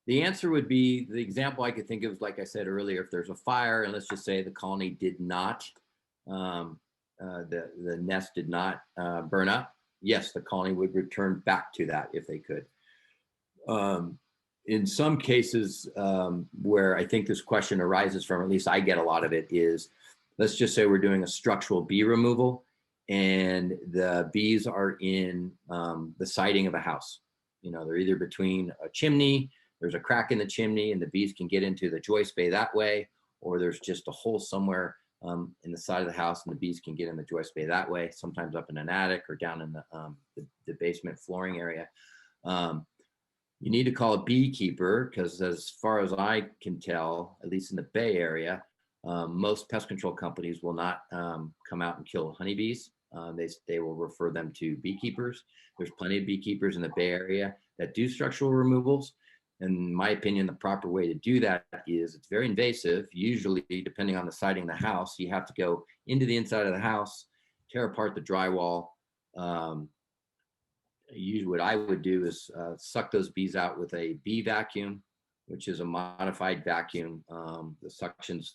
Speaker 2: The answer would be, the example I could think of, like I said earlier, if there's a fire and let's just say the colony did not, the nest did not burn up, yes, the colony would return back to that if they could. In some cases where I think this question arises from, at least I get a lot of it, is let's just say we're doing a structural bee removal and the bees are in the siding of a house. They're either between a chimney, there's a crack in the chimney and the bees can get into the joist bay that way, or there's just a hole somewhere in the side of the house and the bees can get in the joist bay that way, sometimes up in an attic or down in the basement flooring area. You need to call a beekeeper, because as far as I can tell, at least in the Bay Area, most pest control companies will not come out and kill honeybees. They will refer them to beekeepers. There's plenty of beekeepers in the Bay Area that do structural removals. In my opinion, the proper way to do that is, it's very invasive. Usually, depending on the siding of the house, you have to go into the inside of the house, tear apart the drywall. Usually what I would do is suck those bees out with a bee vacuum, which is a modified vacuum. The suctions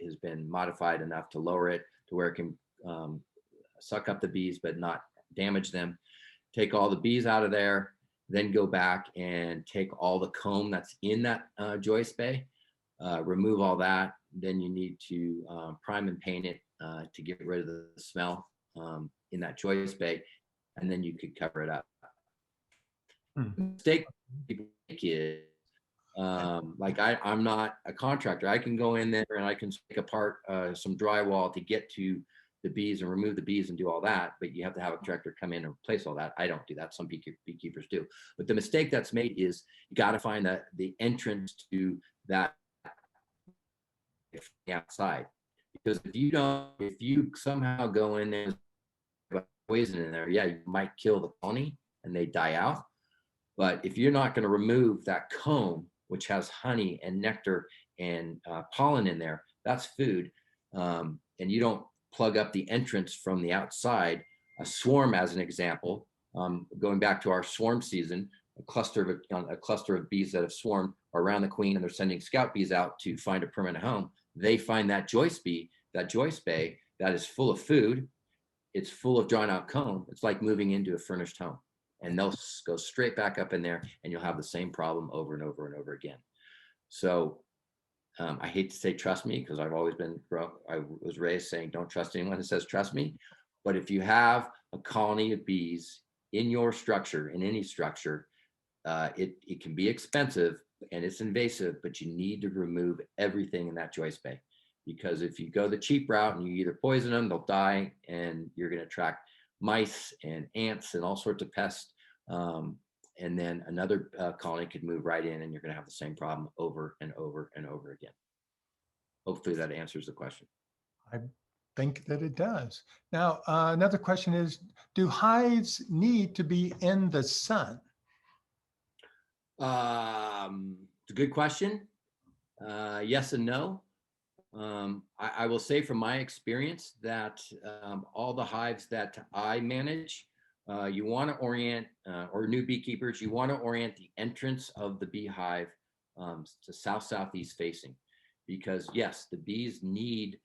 Speaker 2: has been modified enough to lower it to where it can suck up the bees but not damage them. Take all the bees out of there, then go back and take all the comb that's in that joist bay, remove all that. Then you need to prime and paint it to get rid of the smell in that joist bay, and then you could cover it up. The mistake people make is, like I'm not a contractor. I can go in there and I can take apart some drywall to get to the bees and remove the bees and do all that, but you have to have a contractor come in and replace all that. I don't do that. Some beekeepers do. But the mistake that's made is you got to find the entrance to that outside. Because if you somehow go in there with poison in there, yeah, you might kill the colony and they die out. But if you're not going to remove that comb, which has honey and nectar and pollen in there, that's food. And you don't plug up the entrance from the outside. A swarm, as an example, going back to our swarm season, a cluster of bees that have swarmed are around the queen, and they're sending scout bees out to find a permanent home. They find that joist bay that is full of food. It's full of drawn out comb. It's like moving into a furnished home, and they'll go straight back up in there, and you'll have the same problem over and over and over again. So I hate to say trust me, because I was raised saying don't trust anyone who says trust me. But if you have a colony of bees in your structure, in any structure, it can be expensive and it's invasive, but you need to remove everything in that joist bay. Because if you go the cheap route and you either poison them, they'll die, and you're going to attract mice and ants and all sorts of pests. And then another colony could move right in, and you're going to have the same problem over and over and over again. Hopefully that answers the question.
Speaker 1: I think that it does. Now, another question is, do hives need to be in the sun?
Speaker 2: It's a good question. Yes and no. I will say from my experience that all the hives that I manage, you want to orient, or new beekeepers, you want to orient the entrance of the beehive to south-southeast facing. Because yes, the bees need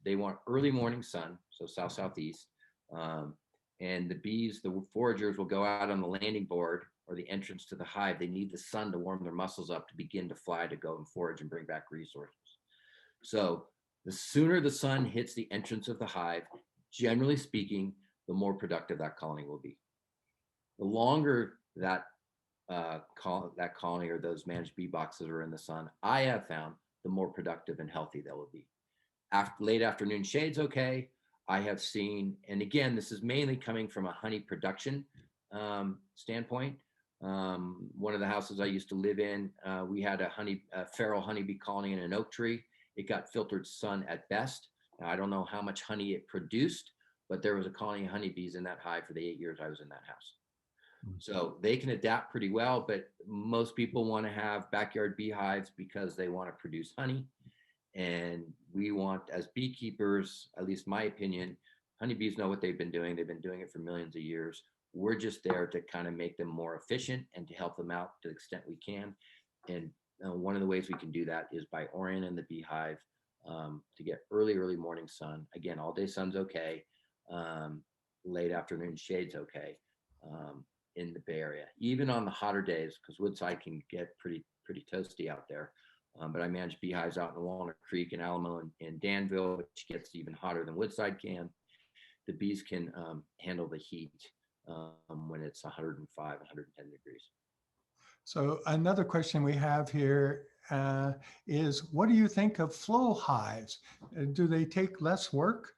Speaker 2: they want early morning sun, so south-southeast. And the foragers will go out on the landing board or the entrance to the hive. They need the sun to warm their muscles up to begin to fly, to go and forage and bring back resources. So the sooner the sun hits the entrance of the hive, generally speaking, the more productive that colony will be. The longer that colony or those managed bee boxes are in the sun, I have found, the more productive and healthy they will be. Late afternoon shade's okay. I have seen, and again, this is mainly coming from a honey production standpoint. One of the houses I used to live in, we had a feral honeybee colony in an oak tree. It got filtered sun at best. Now, I don't know how much honey it produced, but there was a colony of honeybees in that hive for the 8 years I was in that house. So they can adapt pretty well, but most people want to have backyard beehives because they want to produce honey. And we want, as beekeepers, at least my opinion, honeybees know what they've been doing. They've been doing it for millions of years. We're just there to kind of make them more efficient and to help them out to the extent we can. And one of the ways we can do that is by orienting the beehive to get early morning sun. Again, all day sun's okay. Late afternoon shade's okay in the Bay Area. Even on the hotter days, because Woodside can get pretty toasty out there. But I manage beehives out in Walnut Creek and Alamo and Danville, which gets even hotter than Woodside can. The bees can handle the heat when it's 105, 110 degrees.
Speaker 1: So another question we have here is, what do you think of flow hives? Do they take less work?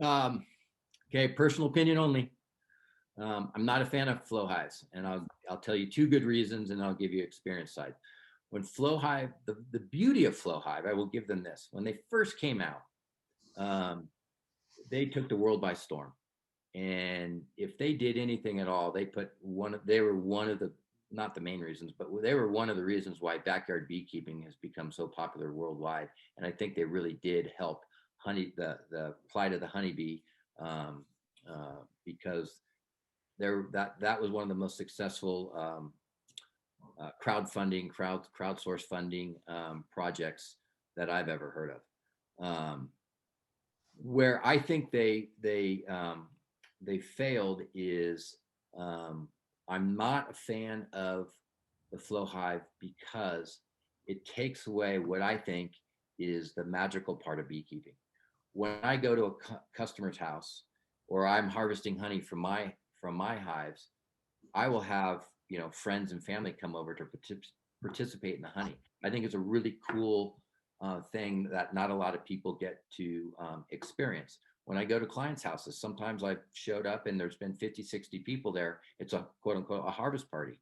Speaker 2: Okay, personal opinion only. I'm not a fan of flow hives, and I'll tell you two good reasons, and I'll give you experience side. When flow hive, the beauty of flow hive, I will give them this. When they first came out, they took the world by storm. And if they did anything at all, they were one of the, not the main reasons, but they were one of the reasons why backyard beekeeping has become so popular worldwide. And I think they really did help the plight of the honeybee, because that was one of the most successful crowdsource funding projects that I've ever heard of. Where I think they failed is I'm not a fan of the flow hive because it takes away what I think is the magical part of beekeeping. When I go to a customer's house or I'm harvesting honey from my hives, I will have, you know, friends and family come over to participate in the honey. I think it's a really cool thing that not a lot of people get to experience. When I go to clients' houses, sometimes I've showed up and there's been 50, 60 people there. It's a quote unquote a harvest party.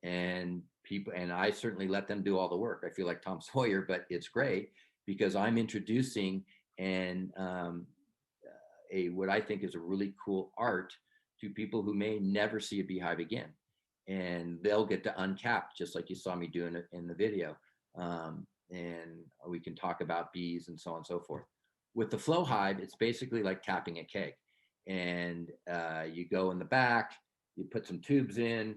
Speaker 2: And people, and I certainly let them do all the work. I feel like Tom Sawyer, but it's great because I'm introducing and a what I think is a really cool art to people who may never see a beehive again, and they'll get to uncap just like you saw me doing it in the video. And we can talk about bees and so on and so forth. With the flow hive, it's basically like tapping a keg, and you go in the back, you put some tubes in,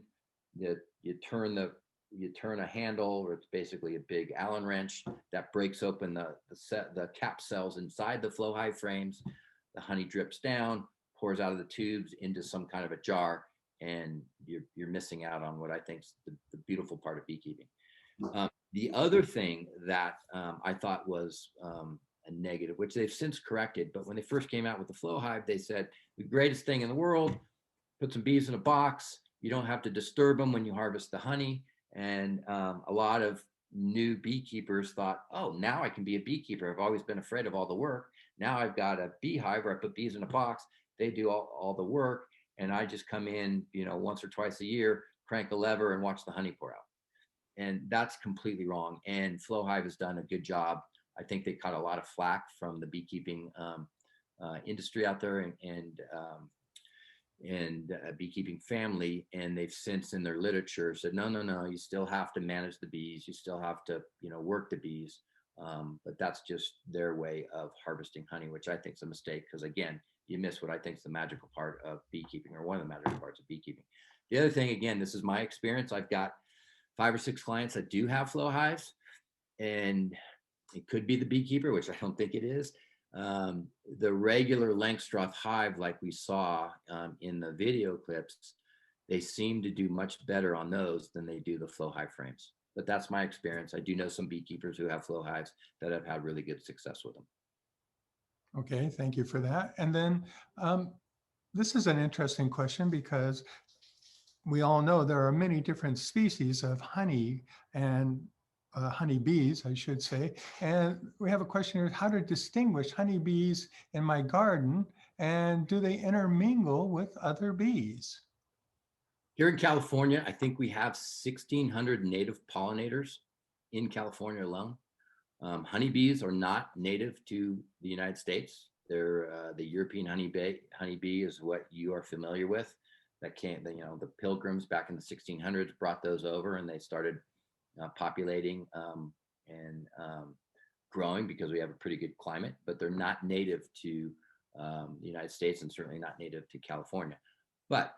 Speaker 2: you turn a handle, or it's basically a big Allen wrench that breaks open the cap cells inside the flow hive frames. The honey drips down, pours out of the tubes into some kind of a jar, and you're missing out on what I think is the beautiful part of beekeeping. The other thing that I thought was a negative, which they've since corrected, but when they first came out with the flow hive, they said the greatest thing in the world, put some bees in a box. You don't have to disturb them when you harvest the honey. And a lot of new beekeepers thought, oh, now I can be a beekeeper. I've always been afraid of all the work. Now I've got a beehive where I put bees in a box. They do all the work. And I just come in, you know, once or twice a year, crank a lever and watch the honey pour out. And that's completely wrong. And Flow Hive has done a good job. I think they caught a lot of flack from the beekeeping industry out there and beekeeping family. And they've since in their literature said, no, you still have to manage the bees. You still have to, you know, work the bees. But that's just their way of harvesting honey, which I think is a mistake because, again, you miss what I think is the magical part of beekeeping, or one of the magical parts of beekeeping. The other thing, again, this is my experience. I've got 5 or 6 clients that do have flow hives, and it could be the beekeeper, which I don't think it is. The regular Langstroth hive, like we saw in the video clips, they seem to do much better on those than they do the flow hive frames. But that's my experience. I do know some beekeepers who have flow hives that have had really good success with them.
Speaker 1: Okay, thank you for that. And then this is an interesting question because we all know there are many different species of honey and honeybees, I should say. And we have a question here, how to distinguish honeybees in my garden, and do they intermingle with other bees?
Speaker 2: Here in California, I think we have 1,600 native pollinators in California alone. Honeybees are not native to the United States. They're the European honeybee is what you are familiar with. That came, you know, the Pilgrims back in the 1600s brought those over, and they started populating and growing because we have a pretty good climate. But they're not native to the United States, and certainly not native to California. But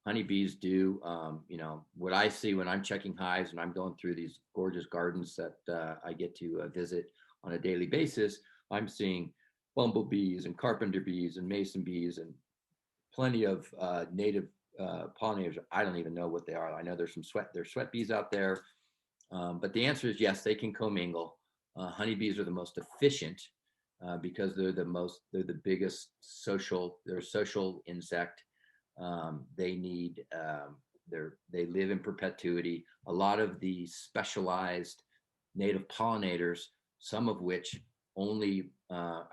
Speaker 2: honeybees do, you know, what I see when I'm checking hives and I'm going through these gorgeous gardens that I get to visit on a daily basis, I'm seeing bumblebees and carpenter bees and mason bees and plenty of native pollinators. I don't even know what they are. I know there's sweat bees out there, but the answer is yes, they can commingle. Honeybees are the most efficient because they're the biggest they're a social insect. They need, they live in perpetuity. A lot of the specialized native pollinators, some of which only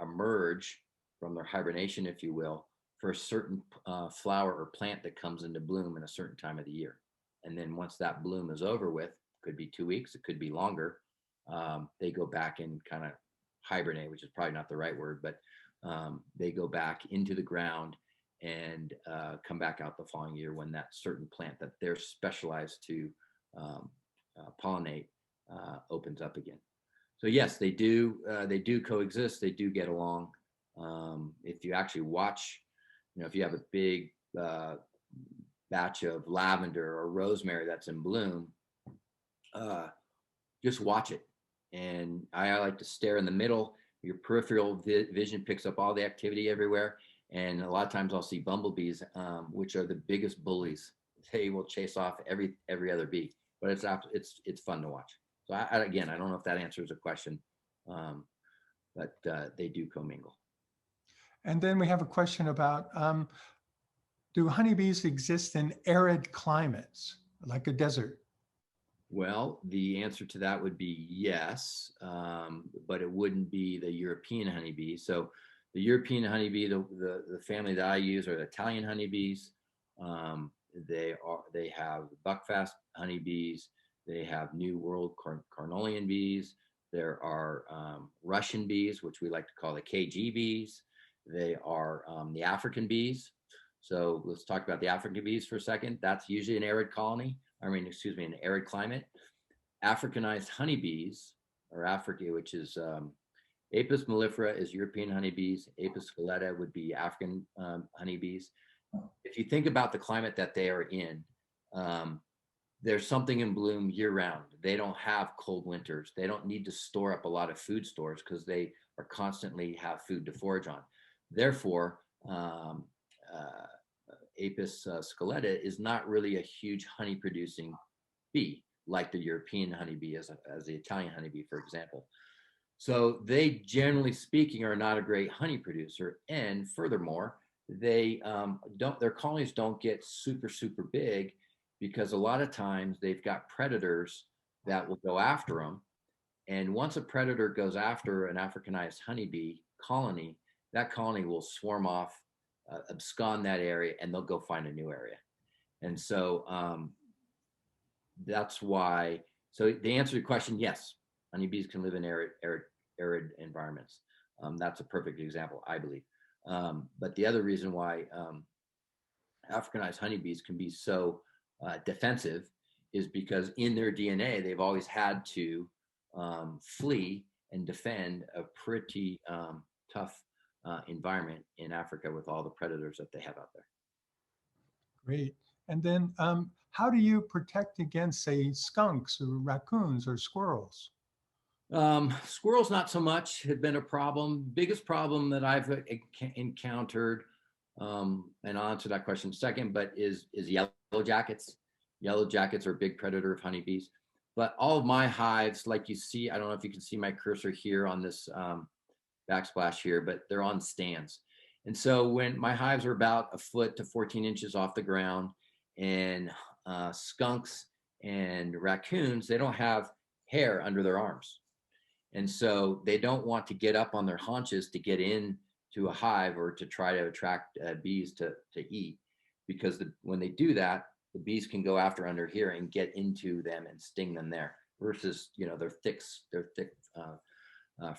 Speaker 2: emerge from their hibernation, if you will, for a certain flower or plant that comes into bloom in a certain time of the year. And then once that bloom is over with, could be 2 weeks, it could be longer, they go back and kind of hibernate, which is probably not the right word, but they go back into the ground and come back out the following year when that certain plant that they're specialized to pollinate opens up again. So yes, they do coexist. They do get along. If you actually watch, you know, if you have a big batch of lavender or rosemary that's in bloom, just watch it. And I like to stare in the middle. Your peripheral vision picks up all the activity everywhere. And a lot of times I'll see bumblebees, which are the biggest bullies. They will chase off every other bee, but it's fun to watch. So again, I don't know if that answers a question, but they do commingle.
Speaker 1: And then we have a question about, do honeybees exist in arid climates, like a desert?
Speaker 2: Well, the answer to that would be yes, but it wouldn't be the European honeybee. So the European honeybee, the family that I use are the Italian honeybees. They have buckfast honeybees. They have New World Carnelian bees. There are Russian bees, which we like to call the KG bees. They are the African bees. So let's talk about the African bees for a second. That's usually an arid colony. An arid climate. Africanized honeybees, or Africa, which is Apis mellifera is European honeybees. Apis scaletta would be African honeybees. If you think about the climate that they are in, there's something in bloom year round. They don't have cold winters. They don't need to store up a lot of food stores because they are constantly have food to forage on. Therefore, Apis scaletta is not really a huge honey producing bee like the European honeybee as the Italian honeybee, for example. So they, generally speaking, are not a great honey producer. And furthermore, their colonies don't get super big because a lot of times they've got predators that will go after them. And once a predator goes after an Africanized honeybee colony, that colony will swarm off, abscond that area, and they'll go find a new area. And so that's why. So the answer to your question, yes, honeybees can live in arid environments. That's a perfect example, I believe. But the other reason why Africanized honeybees can be so defensive is because in their DNA, they've always had to flee and defend a pretty tough environment in Africa with all the predators that they have out there.
Speaker 1: Great. And then how do you protect against, say, skunks or raccoons or squirrels?
Speaker 2: Squirrels, not so much, have been a problem. Biggest problem that I've encountered, and I'll answer that question in a second, but is yellow jackets. Yellow jackets are a big predator of honeybees. But all of my hives, like you see, I don't know if you can see my cursor here on this backsplash here, but they're on stands. And so when my hives are about a foot to 14 inches off the ground, and skunks and raccoons, they don't have hair under their arms. And so they don't want to get up on their haunches to get into a hive or to try to attract bees to eat, because when they do that, the bees can go after under here and get into them and sting them there versus, their thick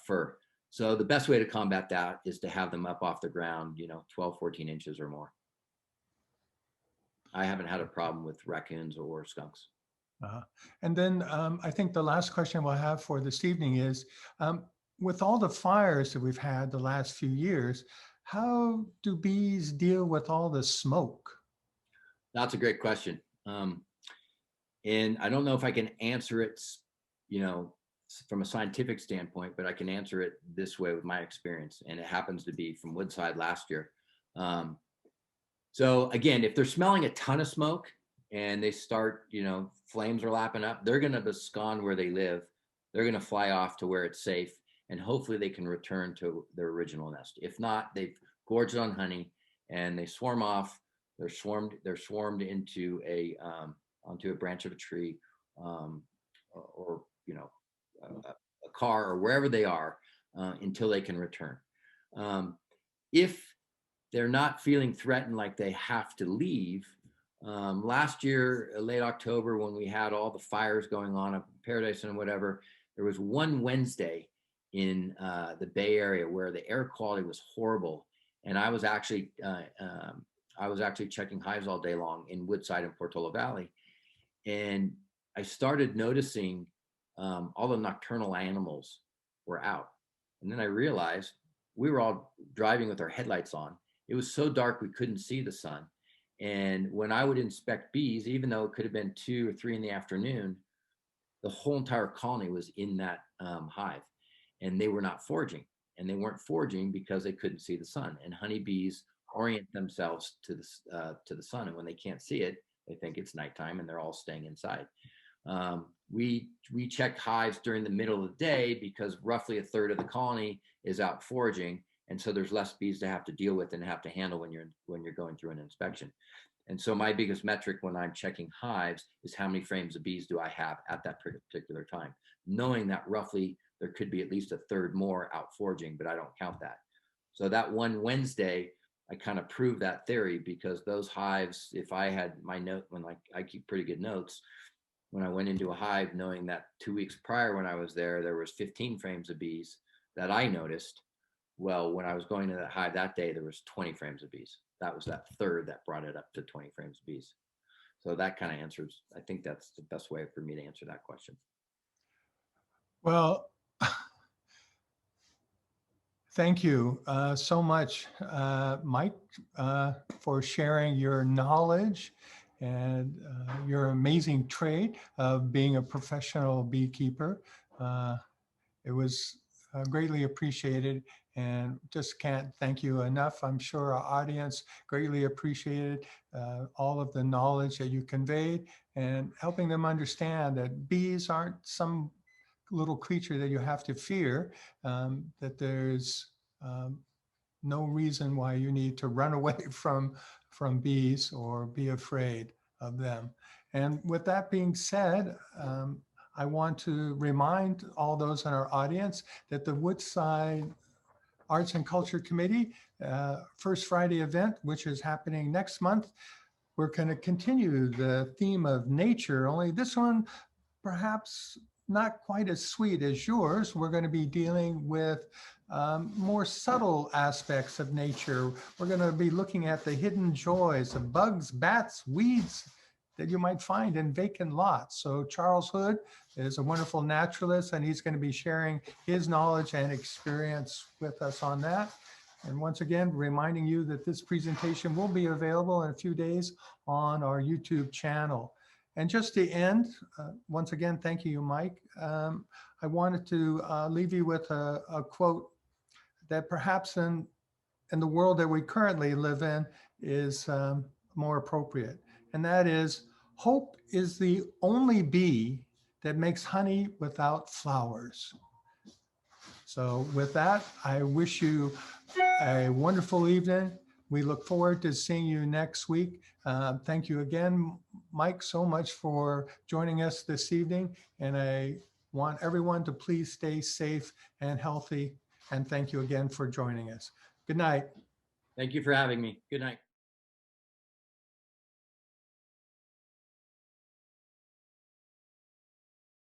Speaker 2: fur. So the best way to combat that is to have them up off the ground, 12, 14 inches or more. I haven't had a problem with raccoons or skunks.
Speaker 1: And then I think the last question we'll have for this evening is, with all the fires that we've had the last few years, how do bees deal with all the smoke?
Speaker 2: That's a great question. And I don't know if I can answer it, from a scientific standpoint, but I can answer it this way with my experience. And it happens to be from Woodside last year. So again, if they're smelling a ton of smoke and they start, flames are lapping up, they're going to abscond where they live. They're going to fly off to where it's safe, and hopefully they can return to their original nest. If not, they've gorged on honey and they swarm off. They're swarmed into onto a branch of a tree, or a car, or wherever they are, until they can return. If they're not feeling threatened like they have to leave, last year, late October, when we had all the fires going on up in Paradise and whatever, there was one Wednesday in the Bay Area where the air quality was horrible, and I was actually checking hives all day long in Woodside and Portola Valley, and I started noticing all the nocturnal animals were out. And then I realized we were all driving with our headlights on. It was so dark we couldn't see the sun. And when I would inspect bees, even though it could have been 2 or 3 in the afternoon, the whole entire colony was in that hive, and they were not foraging. And they weren't foraging because they couldn't see the sun. And honeybees orient themselves to the sun, and when they can't see it, they think it's nighttime, and they're all staying inside. We check hives during the middle of the day because roughly a third of the colony is out foraging, and so there's less bees to have to deal with and have to handle when you're going through an inspection. And so my biggest metric when I'm checking hives is how many frames of bees do I have at that particular time, knowing that roughly there could be at least a third more out foraging, but I don't count that. So that one Wednesday, I kind of proved that theory, because those hives, if I had my note, when I keep pretty good notes, when I went into a hive, knowing that 2 weeks prior when I was there was 15 frames of bees that I noticed. Well, when I was going to that hive that day, there was 20 frames of bees. That was that third that brought it up to 20 frames of bees. So that kind of answers, I think that's the best way for me to answer that question.
Speaker 1: Well, thank you so much, Mike, for sharing your knowledge and your amazing trait of being a professional beekeeper. It was greatly appreciated, and just can't thank you enough. I'm sure our audience greatly appreciated all of the knowledge that you conveyed, and helping them understand that bees aren't some little creature that you have to fear, that there's no reason why you need to run away from bees or be afraid of them. And with that being said, I want to remind all those in our audience that the Woodside Arts and Culture Committee First Friday event, which is happening next month, we're going to continue the theme of nature, only this one perhaps not quite as sweet as yours. We're going to be dealing with more subtle aspects of nature. We're going to be looking at the hidden joys of bugs, bats, weeds that you might find in vacant lots. So Charles Hood is a wonderful naturalist, and he's going to be sharing his knowledge and experience with us on that. And once again, reminding you that this presentation will be available in a few days on our YouTube channel. And just to end, once again, thank you, Mike. I wanted to leave you with a quote that perhaps in the world that we currently live in is more appropriate. And that is, hope is the only bee that makes honey without flowers. So with that, I wish you a wonderful evening. We look forward to seeing you next week. Thank you again, Mike, so much for joining us this evening. And I want everyone to please stay safe and healthy. And thank you again for joining us. Good night.
Speaker 2: Thank you for having me. Good night.